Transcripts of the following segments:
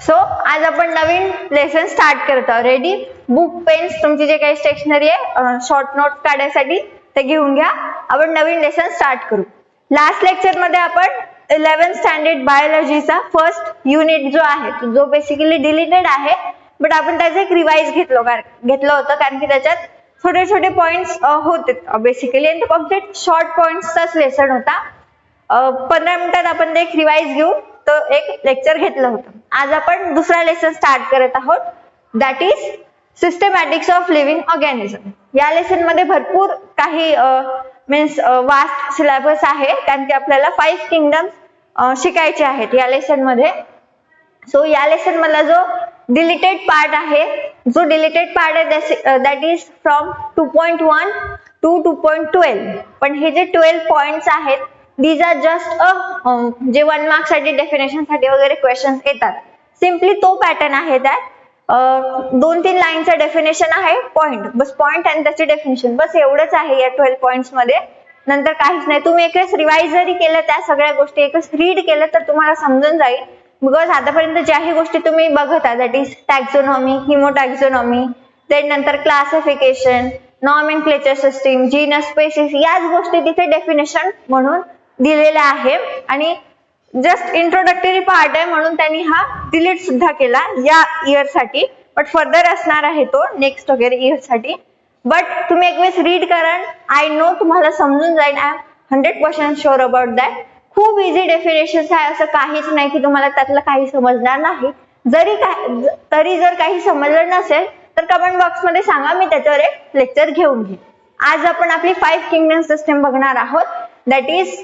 So आज आपण नवीन lesson start करत आहोत. रेडी? बुक, पेन्स, तुमची जे काही स्टेशनरी आहे शॉर्ट नोट काढायसाठी ते घेऊन घ्या. आपण नवीन लेसन स्टार्ट करू. लास्ट लेक्चर मध्ये आपण 11th स्टँडर्ड बायोलॉजीचा फर्स्ट युनिट जो आहे जो बेसिकली डिलीटेड आहे, बट आपण त्याचं एक रिवाइज घेतलं होतं कारण की त्याच्यात छोटे छोटे पॉइंट्स होते बेसिकली आणि तो कम्प्लीट शॉर्ट पॉइंट्सचाच लेसन होता. 15 मिनिटात आपण ते एक रिवाइज घेऊन तो एक लेक्चर घेतलं होतं. आज आपण दुसरा लेसन स्टार्ट करत आहोत, that is सिस्टमॅटिक्स of living organism. या लेसन मध्ये भरपूर काही मीन्स वास्ट सिलेबस आहे कारण की आपल्याला 5 किंगडम्स शिकायचे आहेत या लेसन मध्ये. सो या लेसन मधला जो डिलीटेड पार्ट आहे, दॅट इज फ्रॉम 2.1 टू 2.12. पण हे जे 12 पॉइंट्स आहेत दीज आर जस्ट जे 1 मार्क साठी डेफिनेशन साठी वगैरे क्वेश्चन्स येतात. सिम्पली तो पॅटर्न आहे त्यात. 2-3 लाईनचं डेफिनेशन आहे, पॉइंट बस, पॉइंट आणि त्याची डेफिनेशन बस एवढंच आहे या 12 पॉइंट्स मध्ये. नंतर काहीच नाही. तुम्ही एकच रिवाइज जरी केलं, त्या सगळ्या गोष्टी एकच रीड केलं तर तुम्हाला समजून जाईल. बिकॉज आतापर्यंत ज्याही गोष्टी तुम्ही बघत आहात दॅट इज टॅक्झोनॉमी, हिमोटॅक्झोनॉमी, देन नंतर classification, nomenclature system, genus, species, याच गोष्टी तिथे डेफिनेशन म्हणून दिलेला आहे आणि जस्ट इंट्रोडक्टरी पार्ट आहे म्हणून त्यांनी हा डिलीट सुद्धा केला या इयर साठी. बट फर्दर असणार आहे तो नेक्स्ट वगैरे इयर साठी. बट तुम्ही एक वेळेस रीड करा, आय नो तुम्हाला समजून जाईल. I am 100% sure about that. खूप इझी डेफिनेशन आहे, असं काहीच नाही की तुम्हाला त्यातलं काही समजणार नाही. तरी जर काही समजलं नसेल तर कमेंट बॉक्स मध्ये सांगा, मी त्याच्यावर एक लेक्चर घेऊन घेईन. आज आपण आपली 5 किंगडम सिस्टीम बघणार आहोत. दॅट इज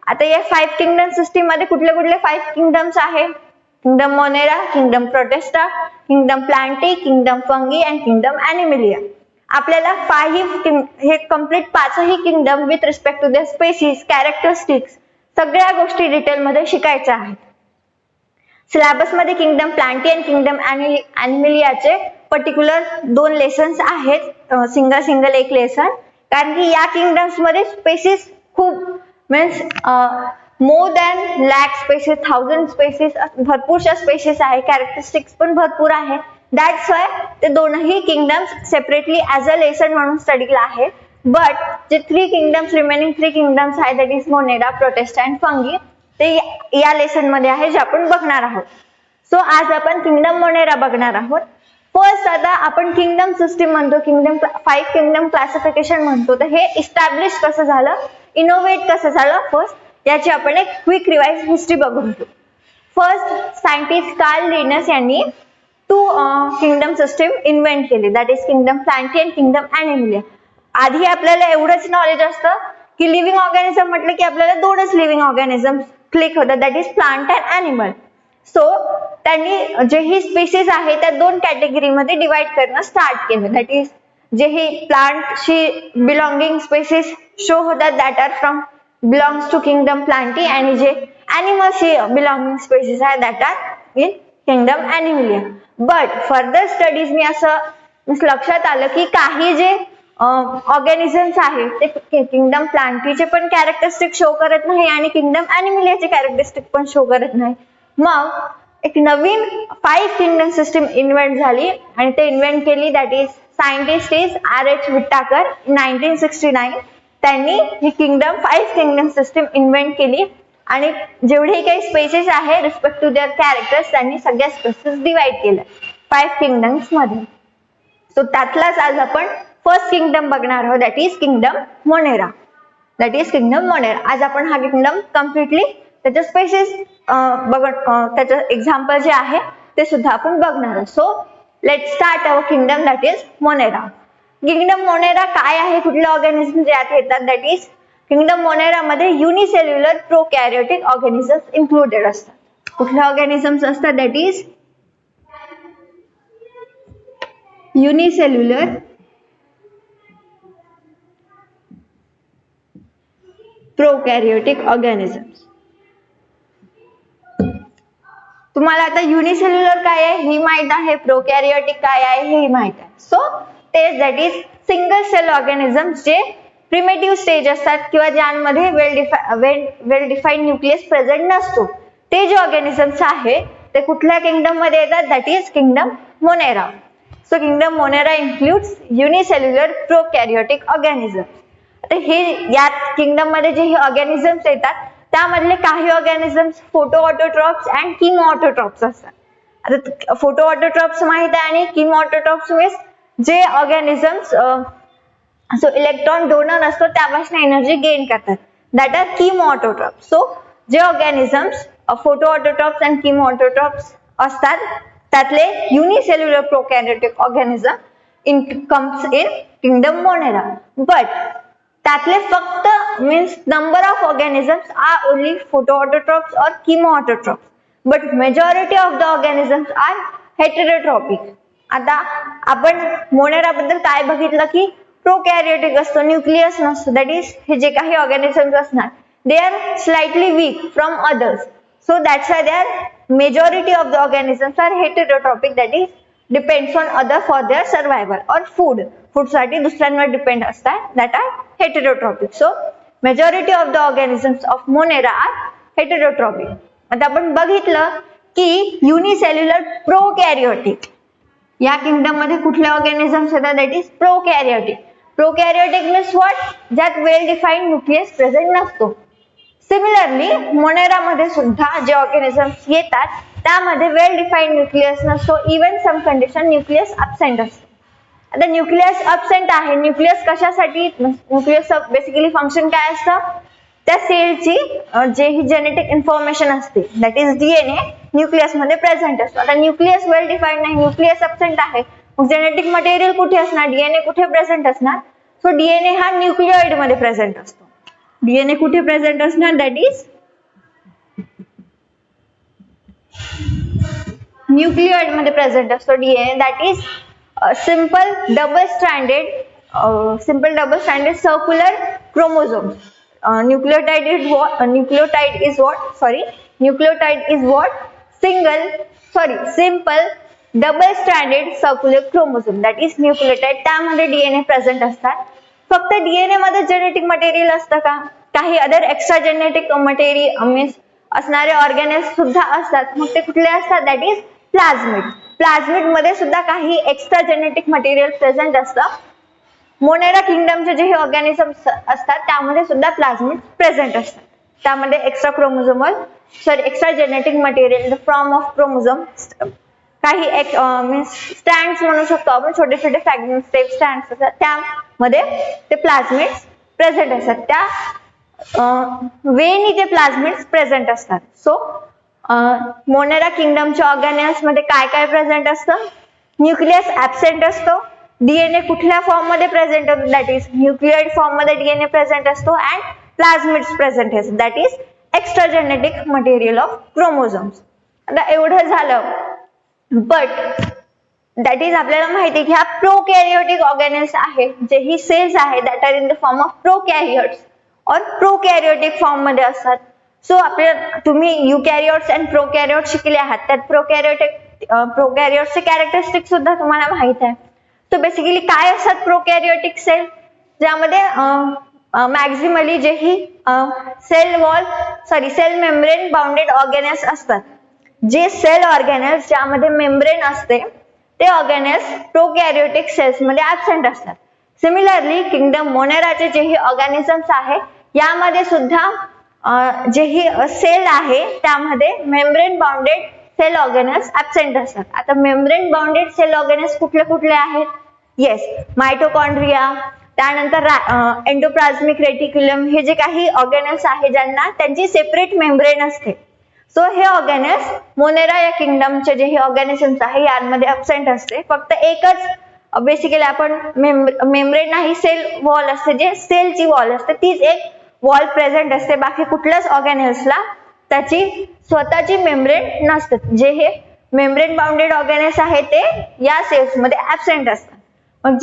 आता या 5 किंगडम सिस्टीम मध्ये कुठले कुठले 5 किंगडम्स आहे? Kingdom Monera, kingdom Protista, kingdom Plantae, kingdom Fungi and kingdom Animalia. आपल्याला हे कम्प्लीट 5ही kingdom with respect to the species, characteristics, सगळ्या गोष्टी डिटेल मध्ये शिकायच्या आहेत. सिलेबस मध्ये किंगडम प्लांटी आणि किंगडम ॲनिमलियाचे पर्टिक्युलर 2 लेसन्स आहेत, सिंगल एक लेसन. कारण की या किंगडम्स मध्ये स्पेसिस खूप means more than lakh species, 1000 species, भरपूरशा स्पेसिस आहे, कॅरेक्टरिस्टिक्स पण भरपूर आहे. दॅट्स वाय ते दोनही kingdoms separately as a lesson म्हणून स्टडीला आहे. बट जे 3 किंगडम्स, रिमेनिंग 3 किंगडम्स आहेत that is Monera, protista and fungi, ते या लेसन मध्ये आहे जे आपण बघणार आहोत. सो आज आपण किंगडम मोनेरा बघणार आहोत. फर्स्ट आता आपण किंगडम सिस्टीम म्हणतो, 5 किंगडम क्लासिफिकेशन म्हणतो, तर हे इस्टॅब्लिश कसं झालं, इनोव्हेट कसं झालं, फर्स्ट याची आपण एक क्विक रिवाइज हिस्ट्री बघून घेऊ. फर्स्ट सायंटिस्ट कार्ल लिनस यांनी 2 किंगडम सिस्टीम इन्व्हेंट केली, that is kingdom Plantae and kingdom Animalia. आधी आपल्याला एवढंच नॉलेज असतं की लिव्हिंग ऑर्गॅनिझम म्हटलं की आपल्याला 2च लिव्हिंग ऑर्गॅनिझम क्लिक होतात, that is plant and animal. So त्यांनी जे ही स्पीसीज आहे त्या 2 कॅटेगरीमध्ये डिवाइड करणं स्टार्ट केलं. दॅट इज जे ही प्लांटशी बिलॉंगिंग स्पेसिस शो होतात that are from belongs to kingdom Plantae, आणि जे ॲनिमल्सशी बिलॉंगिंग स्पेसिस आहे that are in kingdom Animalia. But further स्टडीजनी असं लक्षात आलं की काही जे ऑर्गॅनिझम्स आहेत ते किंगडम प्लांटीचे पण कॅरेक्टरिस्टिक शो करत नाही आणि किंगडम ॲनिमलियाचे कॅरेक्टरिस्टिक पण शो करत नाही. मग एक नवीन 5 किंगडम सिस्टीम इन्व्हेंट झाली आणि ते इन्व्हेंट केली, that is scientist is R.H. Whittaker 1969. त्यांनी ही 5 किंगडम सिस्टीम इन्व्हेंट केली आणि जेवढे काही स्पेसिस आहे रिस्पेक्ट टू देअर कॅरेक्टर्स त्यांनी सगळ्या स्पेसिस डिवाइड केलं 5 किंगडम्स मध्ये. सो त्यातलाच आज आपण फर्स्ट किंगडम बघणार आहोत, दॅट इज किंगडम मोनेरा. आज आपण हा किंगडम कम्प्लिटली त्याच्या स्पेसिस त्याचं एक्झाम्पल जे आहे ते सुद्धा आपण बघणार आहोत. So let's start our kingdom, that is Monera. Kingdom Monera काय आहे, कुठले ऑर्गॅनिझम यात येतात, दॅट इज किंगडम मोनेरा मध्ये युनिसेल्युलर प्रोकॅरियोटिक ऑर्गॅनिझम्स इन्क्लुडेड असतात. कुठले ऑर्गॅनिझम्स असतात, that is unicellular prokaryotic organisms. तुम्हाला आता युनिसेल्युलर काय आहे ही माहित आहे, प्रोकॅरियोटिक काय आहे हे माहित आहे. सो ते that is single cell organisms जे प्रिमेटिव्ह स्टेज असतात किंवा ज्यांमध्ये वेल डिफाईन्ड न्यूक्लियस प्रेझेंट नसतो, ते जे ऑर्गॅनिझम्स आहे ते कुठल्या किंगडम मध्ये येतात, that is kingdom Monera. So kingdom Monera includes unicellular prokaryotic organism. आता हे यात किंगडम मध्ये जे ऑर्गॅनिझम्स येतात त्यामधले काही organisms photo autotrophs and chemo autotrophs असतात. आता फोटो ऑटोट्रॉप्स माहित आहे आणि किमो ऑटोट्रॉप्स मीन्स जे ऑर्गॅनिझम्स सो इलेक्ट्रॉन डोनर असतो त्यापासून एनर्जी गेन करतात, that are chemo autotrophs. So जे organisms photo autotrophs and chemo autotrophs असतात त्यातले unicellular prokaryotic organism comes in kingdom Monera. But त्यातले फक्त means number of organisms are only photo autotrophs और chemo autotrophs, but majority of the organisms are heterotrophic. आता आपण Monera बद्दल काय बघितलं की प्रोकॅरियोटिक असतो, न्यूक्लियस नसतो. दॅट इज हे जे काही ऑर्गॅनिझम्स असणार they are slightly weak from others. So that's why they are majority of the organisms are heterotrophic, that is depends on other for their survival or food. Food साठी दुसऱ्यांवर depend असतात, that are heterotrophic. So majority of the organisms of Monera are heterotrophic. आता आपण बघितलं की unicellular प्रोकॅरियोटिक या kingdom मध्ये कुठले ऑर्गॅनिझम्स येतात, that is prokaryotic. Prokaryotic means what, ज्यात वेल डिफाइंड न्यूक्लियस प्रेझेंट नसतो. सिमिलरली मोनेरा मध्ये सुद्धा जे ऑर्गॅनिझम्स येतात त्यामध्ये वेल डिफाइंड न्यूक्लियस नसतो, even some condition nucleus absent असतो. आता न्यूक्लियस अब्सेंट आहे, न्यूक्लियस कशासाठी, न्यूक्लियस बेसिकली फंक्शन काय असतं, त्या सेलची जे ही जेनेटिक इन्फॉर्मेशन असते दॅट इज डीएनए न्यूक्लियस मध्ये प्रेझेंट असतो. आता न्यूक्लियस वेल डिफाइंड नाही, न्यूक्लियस अब्सेंट आहे, मग जेनेटिक मटेरियल कुठे असणार, डीएनए कुठे प्रेझेंट असणार. सो डीएनए हा न्यूक्लिओइड मध्ये प्रेझेंट असतो. डीएनए कुठे प्रेझेंट असणार, दॅट इज न्यूक्लिओइड मध्ये प्रेझेंट असतो DNA. That is simple double stranded circular chromosome. Nucleotide is what simple double stranded circular chromosome, that is nucleotide. त्यामध्ये डीएनए प्रेझेंट असतात. फक्त डीएनए मध्ये जेनेटिक मटेरियल असतं का, काही other extra genetic material means असणारे ऑर्गॅनिल्स सुद्धा असतात. मग ते कुठले असतात, दॅट इज प्लाझमिड. प्लाझमिड मध्ये सुद्धा काही एक्स्ट्रा जेनेटिक मटेरियल प्रेझेंट असतं. मोनेरा किंगडमचे जे ऑर्गॅनिझम्स असतात त्यामध्ये सुद्धा प्लाझमिड प्रेझेंट असतात. त्यामध्ये extra genetic material in the form of chromosome, काही मीन्स स्टँड्स म्हणू शकतो आपण, छोटे छोटे फ्रॅगमेंट स्टेप स्टँड्स असतात त्यामध्ये ते प्लाझमिड प्रेझेंट असतात. त्या वेनी ते प्लाझमिड प्रेझेंट असतात. सो मोनेरा किंगडमच्या ऑर्गॅनिल्स मध्ये काय काय प्रेझेंट असतं, न्यूक्लियस ऍब्सेंट असतो, डीएनए कुठल्या फॉर्म मध्ये प्रेझेंट होतो, दॅट इज न्यूक्लिओइड फॉर्म मध्ये डीएनए प्रेझेंट असतो अँड प्लाझमिड्स प्रेझेंट असतात, that is extra genetic material of chromosomes. आता एवढं झालं, बट दॅट इज आपल्याला माहिती की ह्या प्रोकॅरियोटिक ऑर्गॅनिल्स आहेत, जे ही सेल्स आहेत that are in the form of prokaryotes और प्रोकॅरियोटिक फॉर्म मध्ये असतात. सो आपल्याला तुम्ही युकॅरियोट्स अँड प्रोकॅरियोट शिकले आहात, त्यात प्रोकॅरियोटचे कॅरेक्टरिस्टिक सुद्धा तुम्हाला माहित आहे. सो बेसिकली काय असतात प्रोकॅरियोटिक सेल, ज्यामध्ये मॅक्झिमली जे ही सेल मेम्ब्रेन बाउंडेड ऑर्गॅनेल्स असतात. जे सेल ऑर्गॅनेल्स ज्यामध्ये मेम्ब्रेन असते ते ऑर्गॅनेल्स प्रोकॅरियोटिक सेल्स मध्ये ऍब्सेंट असतात. सिमिलरली किंगडम मोनेराचे जे ही ऑर्गॅनिझम्स आहे यामध्ये सुद्धा जे ही सेल आहे त्यामध्ये मेम्ब्रेन बाउंडेड सेल ऑर्गॅनेल्स ऍब्सेंट असतात. आता मेम्ब्रेन बाउंडेड सेल ऑर्गॅनेल्स कुठले कुठले आहेत, येस, मायटोकॉन्ड्रिया, त्यानंतर एंडोप्लाझ्मिक रेटिक्युलम, हे जे काही ऑर्गॅनेल्स आहे ज्यांना त्यांची सेपरेट मेम्ब्रेन असते. सो हे ऑर्गॅनेल्स मोनेरा या किंगडमचे जे हे ऑर्गॅनिझम्स आहे यांमध्ये ऍब्सेंट असते. फक्त एकच बेसिकली आपण मेम्ब्रेन नाही, सेल वॉल असते, जे सेलची वॉल असते तीच एक वॉल प्रेझेंट असते. बाकी कुठल्याच ऑर्गॅनेल्सला त्याची स्वतःची मेम्ब्रेन नसते. जे हे मेम्ब्रेन बाउंडेड ऑर्गॅनेल्स आहे ते या सेल्स मध्ये ऍब्सेंट असतात. मग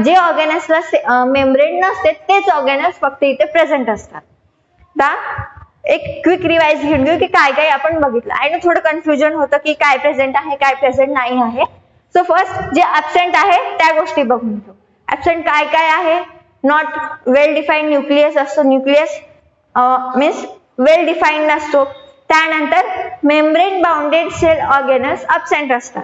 जे ऑर्गॅनेल्सला मेम्ब्रेन नसते तेच ऑर्गॅनेल्स फक्त इथे प्रेझेंट असतात. आता एक क्विक रिवाइज घेऊन घेऊ की काय काय आपण बघितलं. आणि थोडं कन्फ्युजन होतं की काय प्रेझेंट आहे काय प्रेझेंट नाही आहे. सो फर्स्ट जे ऍब्सेंट आहे त्या गोष्टी बघून घेऊ. ऍब्सेंट काय काय आहे, नॉट वेल डिफाइंड न्यूक्लियस असतो, न्यूक्लियस मीन्स वेल डिफाइंड नसतो. त्यानंतर membrane bounded cell organelles absent असतात.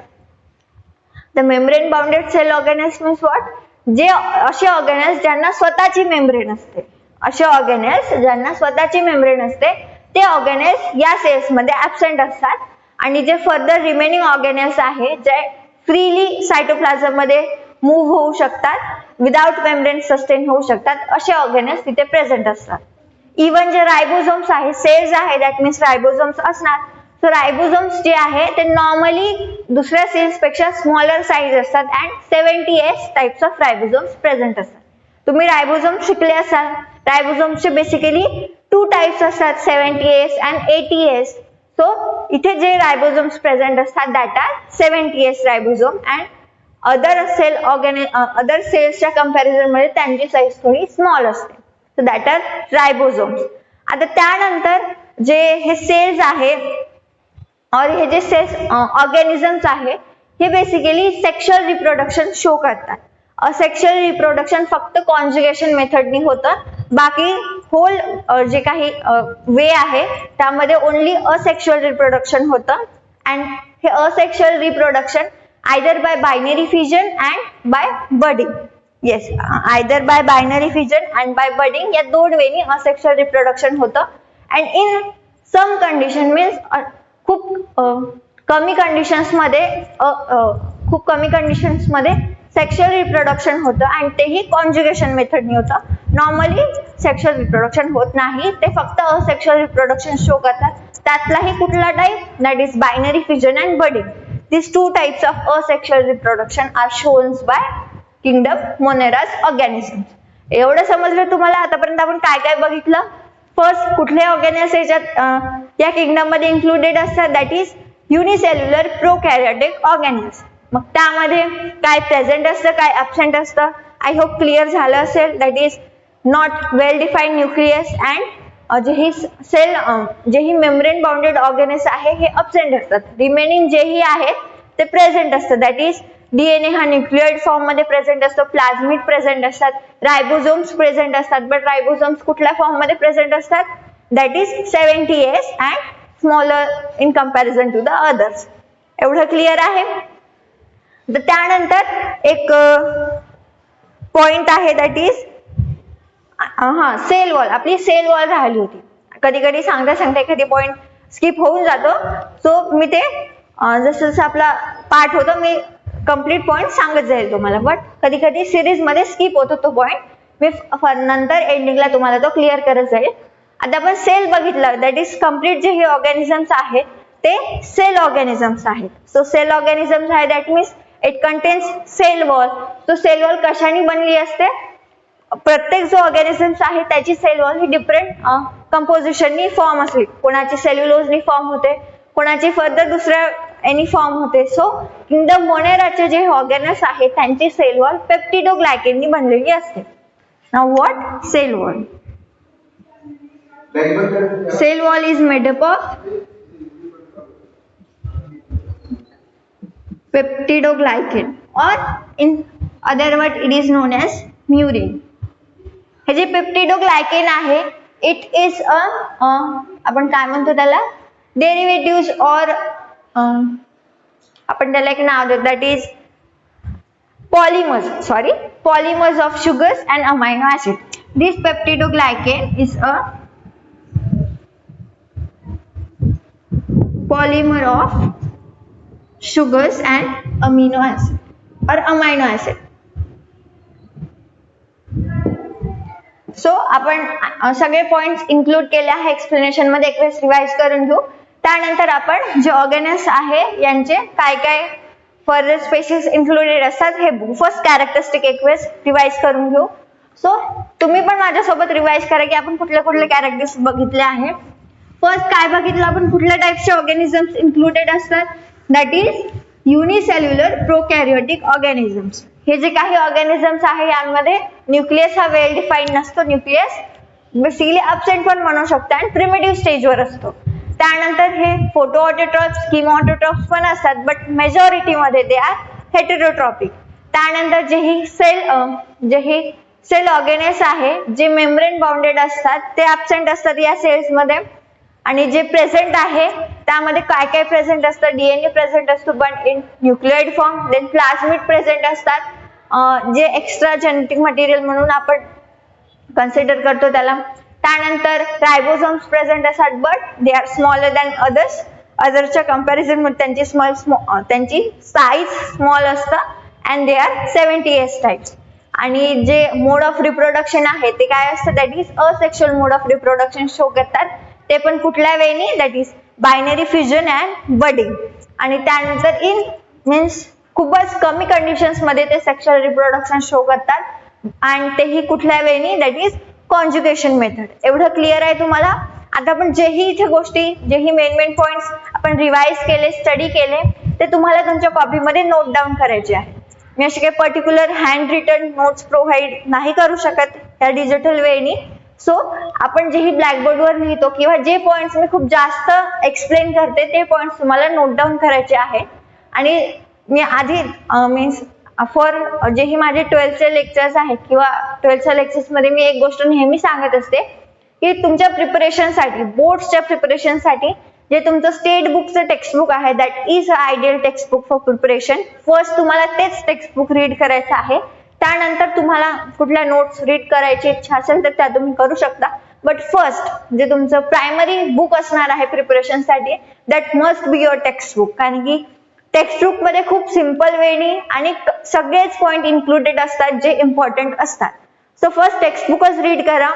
The membrane bounded cell organelles means what, जे असे ऑर्गॅनल्स ज्यांना स्वतःची मेम्ब्रेन असते, असे ऑर्गॅनल्स ज्यांना स्वतःची मेम्ब्रेन असते ते ऑर्गॅनल्स या सेल्स मध्ये ऍब्सेंट असतात. आणि जे फर्दर रिमेनिंग ऑर्गॅनल्स आहे जे फ्रीली सायटोप्लाझम मध्ये मूव्ह होऊ शकतात, विदाउट मेम्ब्रेन सस्टेन होऊ शकतात, असे ऑर्गॅनल्स तिथे प्रेझेंट असतात. इवन जे रायबोझोम्स आहे, सेल्स आहे, दॅट मीन्स रायबोझोम्स असणार. सो रायबोझोम्स जे आहे ते नॉर्मली दुसऱ्या सेल्स पेक्षा स्मॉलर साईज असतात and 70S types of ribosomes present असतात. तुम्ही रायबोझोम्स शिकले असाल. रायबोझोम्सचे बेसिकली 2 टाइप्स असतात, 70S अँड 80S. सो इथे जे रायबोझोम्स प्रेझेंट असतात that are 70S ribosome and other सेल्सच्या कंपॅरिझन मध्ये त्यांची साईज थोडी स्मॉल असते. So that are ribosomes. आता त्यानंतर जे हे सेल्स आहे और हे जे सेल्स ऑर्गॅनिझम्स आहे हे बेसिकली सेक्शुअल रिप्रोडक्शन शो करतात. असेक्शुअल रिप्रोडक्शन फक्त कॉन्जुगेशन मेथडनी होतं. बाकी होल जे काही वे आहे त्यामध्ये ओनली असेक्शुअल रिप्रोडक्शन होतं. अँड हे asexual reproduction either by binary fission and by budding. Yes, either by binary fission and by budding या 2 वेनी असेक्शुअल रिप्रोडक्शन होतं. And in some condition means खूप कमी कंडिशन्स मध्ये सेक्शुअल रिप्रोडक्शन होतं आणि तेही कॉन्जुगेशन मेथडनी होतं. नॉर्मली सेक्शुअल रिप्रोडक्शन होत नाही, ते फक्त असेक्शुअल रिप्रोडक्शन शो करतात. त्यातलाही कुठला type, that is binary fission and budding. These 2 types of asexual reproduction are shown by kingdom Monera's organisms. एवढं समजलं तुम्हाला? आतापर्यंत आपण काय काय बघितलं. फर्स्ट, कुठले ऑर्गॅनल्स याच्यात या किंगडम मध्ये इन्क्लुडेड असतात, दॅट इज युनिसेल्युलर प्रोकॅरियोटिक ऑर्गॅनल्स. मग त्यामध्ये काय प्रेझेंट असतं, काय ऍब्सेंट असतं, आय होप क्लिअर झालं असेल. That is not well defined nucleus and जेही मेम्ब्रेन बाउंडेड ऑर्गॅनल्स आहे हे ऍब्सेंट असतात. रिमेनिंग जेही आहेत ते प्रेझेंट असतात. दॅट इज डीएनए हा न्यूक्लियोइड फॉर्म मध्ये प्रेझेंट असतो, प्लाझमिड प्रेझेंट असतात, रायबोझोम्स प्रेझेंट असतात. बट रायबोझोम्स कुठल्या फॉर्म मध्ये प्रेझेंट असतात, that is 70S and smaller in comparison to the others. एवढं क्लिअर आहे. तर त्यानंतर एक पॉइंट आहे, दॅट इज सेल वॉल. आपली सेल वॉल राहिली होती. कधी कधी सांगता सांगता एखादी पॉइंट स्किप होऊन जातो. सो मी ते जसं जसं आपला पार्ट होतो मी कंप्लीट पॉइंट सांगत जाईल तुम्हाला. बट कधी कधी सिरीज मध्ये स्किप होतो तो पॉइंट. मी नंतर एंडिंगला तुम्हाला तो क्लिअर करत जाईल. आता आपण सेल बघितलं, दॅट इज कम्प्लीट जे हे ऑर्गॅनिझम्स आहेत ते सेल ऑर्गॅनिझम्स आहेत. सो सेल ऑर्गॅनिझम्स आहे, that means it contains cell wall. तो सेल वॉल कशाने बनली असते, प्रत्येक जो ऑर्गॅनिझम्स आहे त्याची सेल वॉल ही डिफरंट कंपोजिशननी फॉर्म असली. कोणाची सेल्युलोजनी फॉर्म होते, कोणाची फर्दर दुसऱ्या एनी फॉर्म होते. सो किंगडम मोनेराचे जे ऑर्गॅनल्स आहेत त्यांची सेल वॉल पेप्टिडोग्लायकेननी बनलेली असते. Now what cell wall? Cell wall is made up of peptidoglycan or in other word it is known as murin. हे जे पेप्टिडोग्लायकेन आहे इट इज आपण काय म्हणतो त्याला, डेरिव्हेटिव्ह और आपण त्याला एक नाव देतो, that is polymers of sugars and amino acid. This peptidoglycan is a polymer of sugars and amino acid or amino acid. So आपण सगळे पॉइंट्स इन्क्लूड केले आहे एक्सप्लेनेशन मध्ये. एक वेळेस रिवाइज करून घेऊ. त्यानंतर आपण जे ऑर्गॅनल्स आहे यांचे काय काय फर्दर स्पेसिस इन्क्लुडेड असतात हे फर्स्ट कॅरेक्टरिस्टिक एक वेळेस रिवाइज करून घेऊ. सो तुम्ही पण माझ्यासोबत रिवाइज करा की आपण कुठले कुठले कॅरेक्टरिस्टिक बघितले आहे. फर्स्ट काय बघितलं आपण, कुठल्या टाइपचे ऑर्गॅनिझम्स इन्क्लुडेड असतात, that is unicellular prokaryotic organisms. हे जे काही ऑर्गॅनिझम्स आहे यांमध्ये न्यूक्लियस हा वेल डिफाईन्ड नसतो. न्यूक्लियस बेसिकली ॲब्सेंट पण म्हणू शकतो आणि प्रिमिटिव्ह स्टेजवर असतो. त्यानंतर हे फोटो ऑटोट्रॉप्स, किमो ऑटोट्रॉप्स पण असतात, बट मेजॉरिटी मध्ये ते आर हेटेरोट्रॉपिक. त्यानंतर जे ही सेल ऑर्गॅनल्स आहे जे मेम्ब्रेन बाउंडेड असतात ते ॲब्सेंट असतात या सेल्स मध्ये. आणि जे प्रेझेंट आहे त्यामध्ये काय काय प्रेझेंट असतं, डीएनए प्रेझेंट असतो पण in nucleoid form, then plasmid present असतात जे एक्स्ट्रा जेनेटिक मटेरियल म्हणून आपण कन्सिडर करतो त्याला. त्यानंतर रायबोसोम्स प्रेझेंट असतात but they are smaller than अदरच्या कंपॅरिझन मध्ये त्यांची साईज स्मॉल असतं and they are 70S types. आणि जे मोड ऑफ रिप्रोडक्शन आहे ते काय असतं, that is asexual mode of reproduction show करतात, ते पण कुठल्या वेनी, that is binary fusion and budding. आणि त्यानंतर इन मीन्स खूपच कमी कंडिशन्स मध्ये ते सेक्शुअल रिप्रोडक्शन शो करतात आणि तेही कुठल्या वेनी, दॅट इज कॉन्जुगेशन मेथड. एवढं क्लिअर आहे तुम्हाला. आता आपण जेही इथे गोष्टी, जेही मेन पॉइंट्स आपण रिवाइज केले, स्टडी केले, ते तुम्हाला तुमच्या कॉपीमध्ये नोट डाऊन करायचे आहे. मी असे काही particular hand written notes provide नाही करू शकत या डिजिटल वेनी. सो आपण जेही ब्लॅकबोर्डवर लिहितो किंवा जे पॉइंट्स मी खूप जास्त एक्सप्लेन करते ते पॉइंट्स तुम्हाला नोट डाऊन करायचे आहे. आणि मी आधी मीन्स फॉर जेही माझे 12th लेक्चर्स आहेत किंवा 12th लेक्चर्स मध्ये मी एक गोष्ट नेहमी सांगत असते की तुमच्या प्रिपरेशनसाठी, बोर्ड्सच्या प्रिपरेशनसाठी जे तुमचं स्टेट बुकचं टेक्स्टबुक आहे that is a ideal textbook for preparation. First तुम्हाला तेच टेक्स्टबुक रीड करायचं आहे. त्यानंतर तुम्हाला कुठल्या नोट्स रीड करायची इच्छा असेल तर त्या तुम्ही करू शकता. बट फर्स्ट जे तुमचं प्रायमरी बुक असणार आहे प्रिपरेशनसाठी that must be your textbook. कारण की टेक्स्टबुक मध्ये खूप सिंपल वेनी आणि सगळेच पॉइंट इन्क्लुडेड असतात जे इम्पॉर्टंट असतात. सो फर्स्ट टेक्स्टबुकच रीड करा.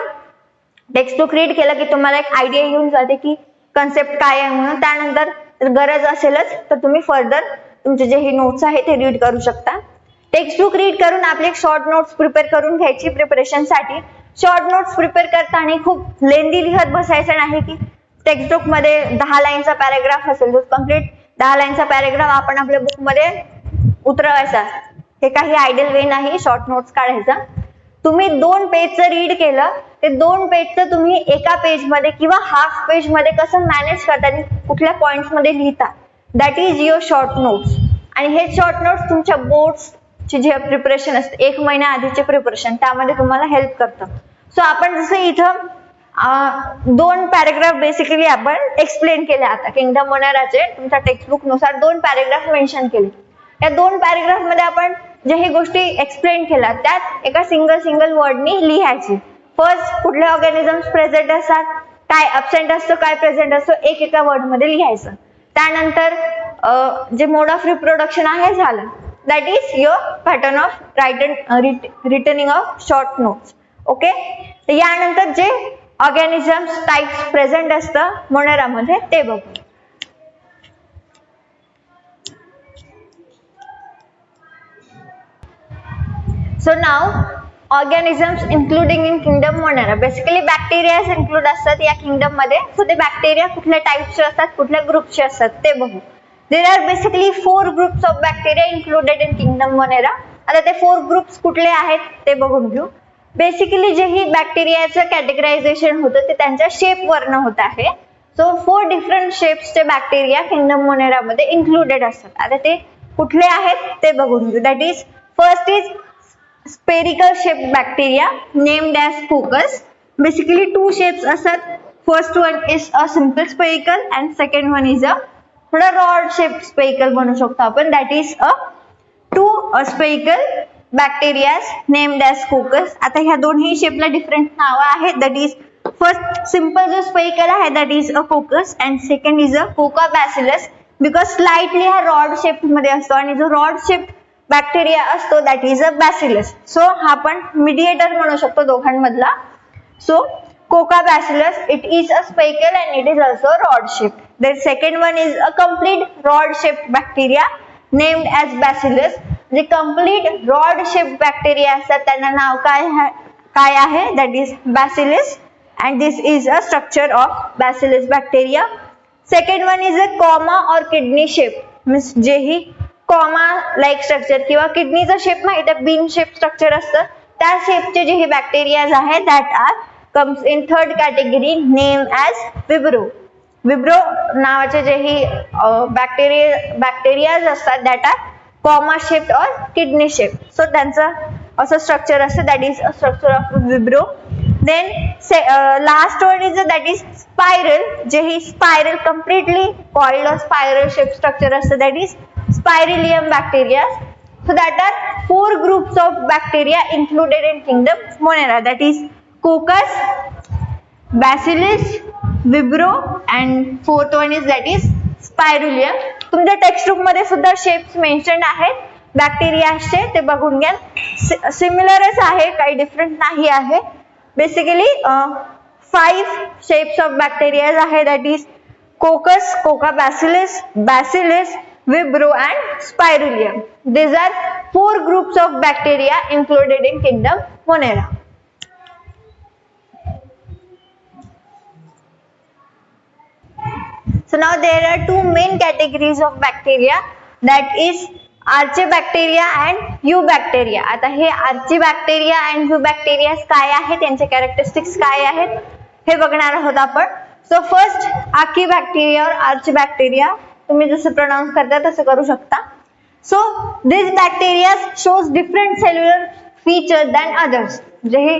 टेक्स्टबुक रीड केलं की तुम्हाला एक आयडिया येऊन जाते की कन्सेप्ट काय आहे म्हणून. त्यानंतर गरज असेलच तर तुम्ही फर्दर तुमचे जे हे नोट्स आहे ते रीड करू शकता. टेक्स्टबुक रीड करून आपले शॉर्ट नोट्स प्रिपेअर करून घ्यायची प्रिपरेशनसाठी. शॉर्ट नोट्स प्रिपेअर करताना खूप लेंदी लिहत बसायचं नाही की टेक्स्टबुक मध्ये 10 लाईनचा पॅराग्राफ असेल तो कम्प्लीट 10 लाईनचा पॅराग्राफ आपण आपल्या बुक मध्ये उतरवायचा. हे काही आयडियल वे नाही शॉर्ट नोट्स काढायचा. तुम्ही 2 पेजचं रीड केलं ते 2 पेजचं तुम्ही एका पेज मध्ये किंवा हाफ पेज मध्ये कसं मॅनेज करता आणि कुठल्या पॉइंट्स मध्ये लिहिता that is your short notes. आणि हे शॉर्ट नोट्स तुमच्या बोर्ड्सची जे प्रिपरेशन असते 1 महिन्या आधीचे प्रिपरेशन त्यामध्ये तुम्हाला हेल्प करतं. सो आपण जसं इथं 2 पॅराग्राफ बेसिकली आपण एक्सप्लेन केले. आता किंगडम मोनेराचे तुमच्या टेक्स्टबुक नुसार 2 पॅराग्राफ मेन्शन केले. या 2 पॅराग्राफ मध्ये आपण जे हे गोष्टी एक्सप्लेन केल्या त्यात एका सिंगल वर्डनी लिहायची. फर्स्ट कुठले ऑर्गॅनिझम्स प्रेझेंट असतात, काय अब्सेंट असतो, काय प्रेझेंट असतो, एका वर्ड मध्ये लिहायचं. त्यानंतर जे मोड ऑफ रिप्रोडक्शन आहे झालं. That is your pattern of returning of short notes. Okay. यानंतर जे ऑर्गॅनिझम्स टाइप्स प्रेझेंट असतं मोनेरामध्ये ते बघू. So now organisms including in kingdom Monera. Basically bacteria include असतात या kingdom मध्ये. So ते bacteria कुठल्या टाइप्सचे असतात, कुठल्या ग्रुपचे असतात ते बघू. There are basically 4 groups of bacteria included in kingdom Monera. आता ते 4 ग्रुप्स कुठले आहेत ते बघून घेऊ. बेसिकली जे ही बॅक्टेरियाचं कॅटेगरायझेशन होतं ते त्यांच्या शेप वरनं होत आहे. सो 4 डिफरंट शेप्सचे बॅक्टेरिया किंगडम मोनेरा मध्ये इन्क्लुडेड असतात. आता ते कुठले आहेत ते बघून घेऊ. That is first is spherical shaped bacteria named as coccus. Basically 2 shapes asat. First one is a simple spherical and second one is a rod shaped spherical म्हणू शकतो आपण. That is a spherical bacteria named as coccus. आता ह्या दोन्ही शेपला different नाव आहेत. That is first simple जो spherical आहे that is a coccus and second is a coccobacillus because slightly हा rod shaped मध्ये असतो आणि जो rod shaped बॅक्टेरिया असतो that is a bacillus. So हा आपण मीडिएटर म्हणू शकतो दोघांमधला. So coccobacillus it is a speckle and it is also rod shaped. The second one is a complete rod shaped bacteria named as bacillus. जे complete rod shaped bacteria असतात त्यांना नाव काय आहे that is bacillus and this is a structure of bacillus bacteria. Second one is a comma और kidney shape means जेही comma like structure किंवा किडनीचा shape माहिती आहे बीन शेप स्ट्रक्चर असतं त्या शेपचे जे हे बॅक्टेरियाज आहेत that are comes in third category name as vibrio. Vibrio नावाचे जे ही बॅक्टेरियाज असतात that are comma shape or kidney shape. So त्यांचं असं स्ट्रक्चर असतं that is a structure of vibrio. Then last one is that is spiral, जे ही spiral completely coiled or spiral shape structure असतं, that is Spirillum bacteria. So that are 4 groups of bacteria included in kingdom Monera, that is Coccus, Bacillus, Vibrio and 4th one is that is Spirillum. तुमच्या text book मध्ये सुद्धा shapes mentioned आहेत बॅक्टेरियाचे, ते बघून घ्या. सिमिलरच आहे, काही डिफरंट नाही आहे. बेसिकली 5 shapes of bacteria आहे, that is Coccus, Coccobacillus, Bacillus, Vibrio and Spirillum. These are 4 groups of bacteria included in kingdom Monera. So now there are 2 main categories of bacteria, that is Archaebacteria and Eubacteria. आता हे Archaebacteria and Eubacteria काय आहेत, त्यांचे characteristics काय आहेत हे बघणार आहोत आपण. सो फर्स्ट Archaebacteria और Archaebacteria, तुम्ही जसं प्रोनाउन्स करता तसं करू शकता. So this bacteria shows different cellular feature than others. जे हे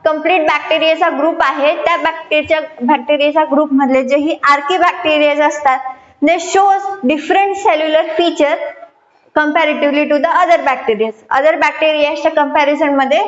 कंप्लीट बॅक्टेरियाचा ग्रुप आहे, त्या बॅक्टेरियाच्या ग्रुप मधले जे ही Archaebacteria असतात, दे shows different cellular feature comparatively to the other bacteria. Other bacteria च्या comparison मध्ये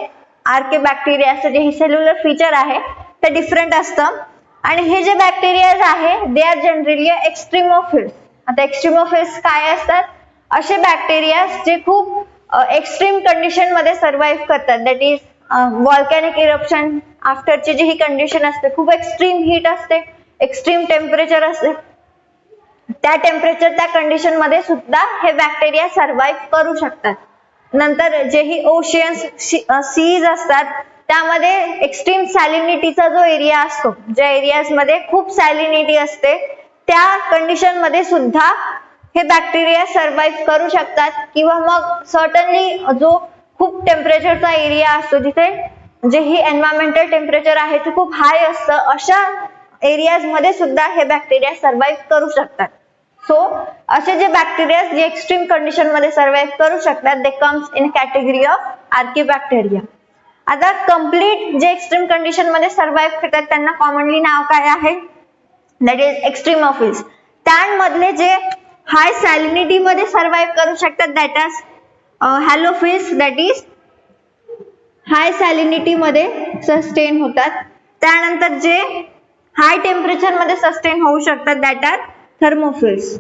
Archaebacteria चे जे ही सेल्युलर फीचर आहे ते डिफरंट असतं. आणि हे जे बॅक्टेरिया आहे दे आर जनरली एक्स्ट्रीमोफिल्स. आता एक्स्ट्रीमोफिल्स काय असतात, असे बॅक्टेरिया जे खूप एक्स्ट्रीम कंडिशन मध्ये सर्व्हाइव्ह करतात, दॅट इज व्हॉल्कॅनिक इरप्शन आफ्टरची जी ही कंडिशन असते, खूप एक्स्ट्रीम हीट असते, एक्स्ट्रीम टेम्परेचर असते, त्या टेम्परेचर त्या कंडिशन मध्ये सुद्धा हे बॅक्टेरिया सर्व्हाइव्ह करू शकतात. नंतर जे ही ओशियन्स सीज असतात त्यामध्ये एक्स्ट्रीम सॅलिनिटीचा जो एरिया असतो, ज्या एरियाज मध्ये खूप सॅलिनिटी असते, त्या कंडिशन मध्ये सुद्धा हे बॅक्टेरिया सर्व्हाइव्ह करू शकतात. किंवा मग सर्टनली जो खूप टेम्परेचरचा एरिया असतो, जिथे जे ही एन्व्हायरमेंटल टेम्परेचर आहे ते खूप हाय असतं, अशा एरियाज मध्ये सुद्धा हे बॅक्टेरिया सर्व्हाइव्ह करू शकतात. सो असे जे बॅक्टेरिया जे एक्स्ट्रीम कंडिशन मध्ये सर्व्हाइव्ह करू शकतात, they comes in category of Archaebacteria. आता कंप्लीट जे एक्स्ट्रीम कंडिशन मध्ये सर्व्हाइव्ह करतात त्यांना कॉमनली नाव काय आहे, दॅट इज एक्स्ट्रीमोफिल्स. त्यामधले जे हाय सॅलिनिटी मध्ये सर्व्हाइव्ह करू शकतात, that is हॅलोफिल्स, that is hi सॅलिनिटी मध्ये सस्टेन होतात. त्यानंतर जे हाय टेम्परेचर मध्ये सस्टेन होऊ शकतात, that are thermophiles.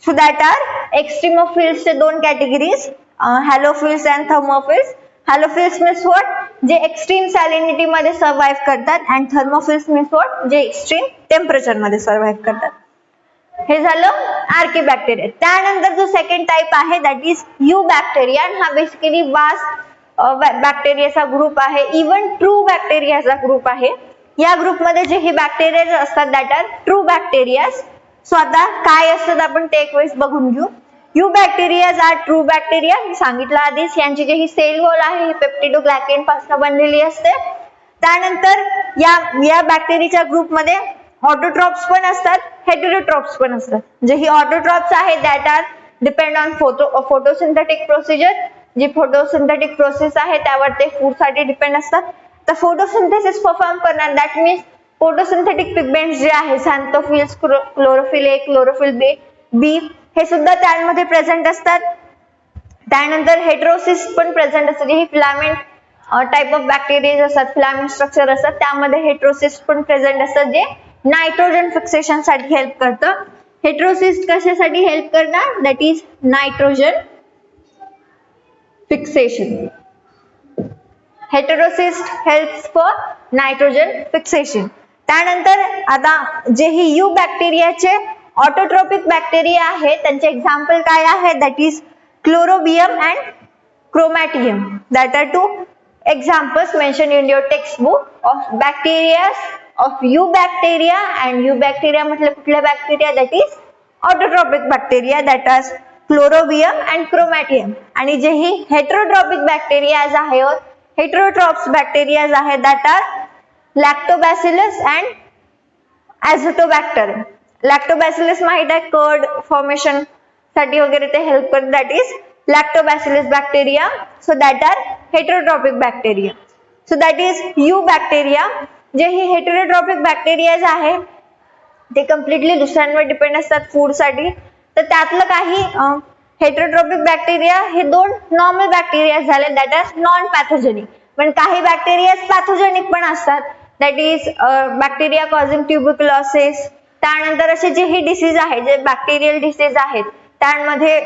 So that are extremophiles चे 2 categories, halophiles and thermophiles. Halophiles means what, जे एक्स्ट्रीम सॅलिनिटी मध्ये सर्व्हाइव्ह करतात, अँड थर्मोफिल्स मीन्स व्हॉट, जे एक्स्ट्रीम टेम्परेचर मध्ये सर्व्हाइव्ह करतात. हे झालं Archaebacteria. त्यानंतर जो सेकंड टाइप आहे दॅट इज Eubacteria. हा बेसिकली वास्ट बॅक्टेरियाचा ग्रुप आहे, इवन ट्रू बॅक्टेरियाचा ग्रुप आहे. या ग्रुप मध्ये जे हे बॅक्टेरिया असतात that are true bacteria. So आता काय असतात आपण ते एक वेळेस बघून घेऊ. Eubacteria are true bacteria. मी सांगितलं आधीच, यांची जी ही सेल वॉल आहे ही पेप्टिडोग्लायकेन पासून बनलेली असते. त्यानंतर या बॅक्टेरियाच्या ग्रुप मध्ये ऑटोट्रॉप्स पण असतात, हेटेरोट्रॉप्स पण असतात. जे ही ऑटोट्रॉप्स आहेत that are depend on photosynthetic procedure. जी फोटोसिंथेटिक प्रोसेस आहे त्यावर ते फूड साठी डिपेंड असतात. तर फोटोसिंथेसिस परफॉर्म करणार, दॅट मीन्स फोटोसिंथेटिक पिगमेंट्स जे आहे सॅन्थोफिल्स, क्लोरोफिल ए, क्लोरोफिल बी हे सुद्धा त्यामध्ये प्रेझेंट असतात. त्यानंतर हेटेरोसिस्ट पण प्रेझेंट असतात. हे फिलामेंट टाइप ऑफ बॅक्टेरिया असतात, फिलामेंट स्ट्रक्चर असतात, त्यामध्ये हेटेरोसिस्ट पण प्रेझेंट असतात, जे नायट्रोजन फिक्सेशन साठी हेल्प करतं. हेटेरोसिस्ट कशासाठी हेल्प करणार, that is nitrogen fixation. Heterocyst helps for nitrogen fixation. त्यानंतर आता जे ही Eubacteriaचे ऑटोट्रॉपिक बॅक्टेरिया आहे त्यांचे एक्झाम्पल काय आहे, that is Chlorobium and Chromatium. That are 2 examples mentioned in your textbook of bacteria of Eubacteria. and Eubacteria म्हटलं कुठल्या bacteria, that is autotrophic bacteria, that are Chlorobium and Chromatium. आणि जे ही heterotrophic bacteria आहे, heterotrophs bacteria आहे, that are Lactobacillus and Azotobacter. Lactobacillus माहित आहे, curd formation साठी वगैरे ते हेल्प करतात, that is Lactobacillus bacteria. So that are heterotrophic bacteria. So that is eu bacteria. जे हे हेटेरोट्रॉपिक बॅक्टेरियाज आहे ते कम्प्लिटली दुसऱ्यांवर डिपेंड असतात फूड साठी. तर त्यातलं काही हेटेरोट्रॉपिक बॅक्टेरिया हे दोन नॉर्मल बॅक्टेरिया झाले दॅट आर नॉन पॅथोजेनिक. पण काही बॅक्टेरिया पॅथोजेनिक पण असतात that is bacteria causing tuberculosis. त्यानंतर असे जे हे डिसीज आहे जे बॅक्टेरियल डिसीज आहेत त्यामध्ये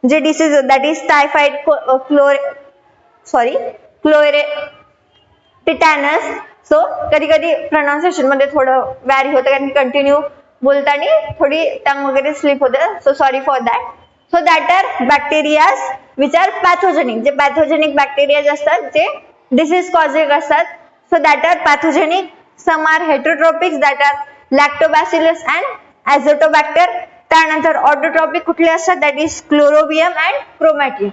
जे disease that is typhoid, tetanus. So कधी कधी प्रोनाउन्सिएशन मध्ये थोडं व्हॅरी होतं कारण कंटिन्यू बोलताना थोडी टंग वगैरे स्लिप होते. So sorry for that. So that are bacterias which are pathogenic. जे पॅथोजेनिक बॅक्टेरियाज असतात जे डिसीज कॉझिंग असतात. So that are pathogenic. Some are heterotrophics that are Lactobacillus and Azotobacter. त्यानंतर ऑटोट्रॉपिक कुठले असतात that is Chlorobium and chromatin.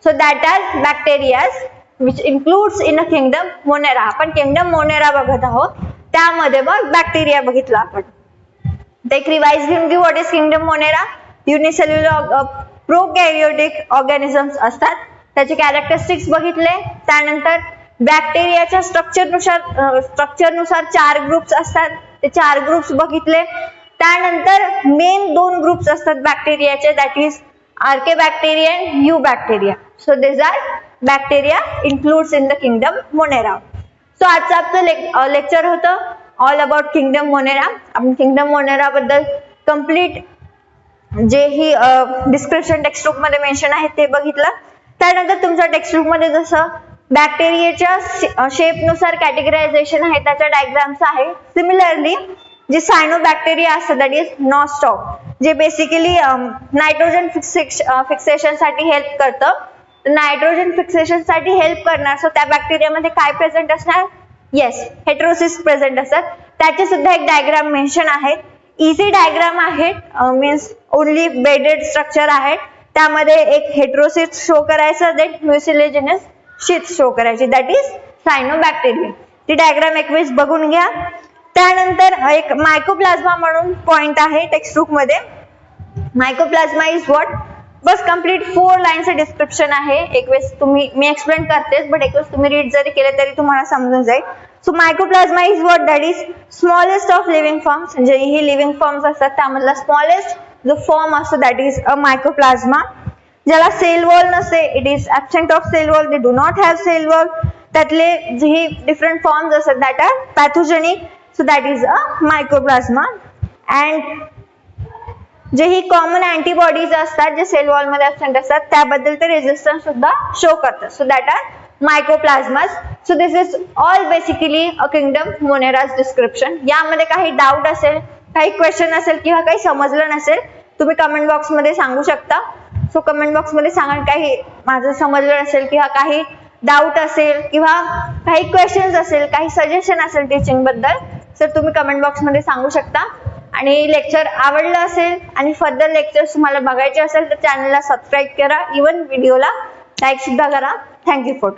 So that are bacterias which includes in a kingdom monera. आपण kingdom Monera बघत आहोत त्यामध्ये मग bacteria बघितला आपण. एक रिवाइज घेऊन घेऊ what is kingdom Monera. Unicellular prokaryotic organisms असतात. त्याचे कॅरेक्टरिस्टिक्स बघितले. त्यानंतर बॅक्टेरियाच्या स्ट्रक्चरनुसार 4 ग्रुप्स असतात ते 4 ग्रुप्स बघितले. त्यानंतर मेन 2 ग्रुप्स असतात बॅक्टेरियाचे that is archaebacteria and eubacteria. So this are bacteria includes in the kingdom Monera. So आजचं आपलं लेक्चर होतं ऑल अबाउट किंगडम मोनेरा. आपण किंगडम मोनेरा बद्दल कम्प्लीट जे ही डिस्क्रिप्शन टेक्स्टबुक मध्ये मेन्शन आहे ते बघितलं. त्यानंतर तुमच्या टेक्स्टबुक मध्ये जसं बॅक्टेरियाच्या शेपनुसार कॅटेगरायझेशन आहे त्याच्या डायग्राम्स आहे. सिमिलरली जे सायनोबॅक्टेरिया असतात दॅट इज नॉस्टॉक जे बेसिकली नायट्रोजन फिक्सेशन साठी हेल्प करतं. नायट्रोजन फिक्सेशन साठी हेल्प करणार. सो त्या बॅक्टेरियामध्ये काय प्रेझेंट असणार. येस हेटेरोसिस प्रेझेंट असतात. त्याचे सुद्धा एक डायग्राम मेन्शन आहे. इझी डायग्राम आहे मीन्स ओनली बेडेड स्ट्रक्चर आहे. त्यामध्ये एक हेटेरोसिस शो करायचं देन म्युसिलेजिनस शीथ शो करायची दॅट इज सायनोबॅक्टेरिया. ती डायग्राम एक वेळेस बघून घ्या. त्यानंतर एक मायकोप्लाझ्मा म्हणून पॉइंट आहे टेक्स्टबुक मध्ये. Mycoplasma is what. बस कंप्लीट 4 लाईनचं डिस्क्रिप्शन आहे. एक वेळेस तुम्ही मी एक्सप्लेन करतेच बट एक वेळेस तुम्ही रीड जरी केले तरी तुम्हाला समजून जाईल. So mycoplasma is what that is smallest of living forms. जे ही लिव्हिंग फॉर्म्स असतात त्यामधला स्मॉलेस्ट जो फॉर्म असतो दॅट इज अ मायकोप्लाझ्मा. ज्याला सेल वॉल नसते. It is absent of cell wall. They do not have cell wall. त्यातले जे डिफरंट फॉर्म्स असतात that are pathogenic. So that is a mycoplasma. And जे ही common antibodies असतात जे sale wall मध्ये ऍबसेंट असतात त्याबद्दल ते रेझिस्टन्स सुद्धा शो करतात. So that are mycoplasmas. So this is all basically a kingdom Monera's description. यामध्ये काही डाऊट असेल, काही क्वेश्चन असेल किंवा काही समजलं नसेल तुम्ही कमेंट बॉक्स मध्ये सांगू शकता. सो कमेंट बॉक्स मध्ये सांगा काही माझं समजलं नसेल किंवा काही डाऊट असेल किंवा काही क्वेश्चन्स असेल, काही सजेशन असेल टीचिंग बद्दल तर तुम्ही कमेंट बॉक्स मध्ये सांगू शकता. आणि लेक्चर आवडलं असेल आणि फर्दर लेक्चर्स तुम्हाला बघायचे असेल तर चॅनलला सबस्क्राईब करा. इवन व्हिडिओला लाईक सुद्धा करा. Thank you for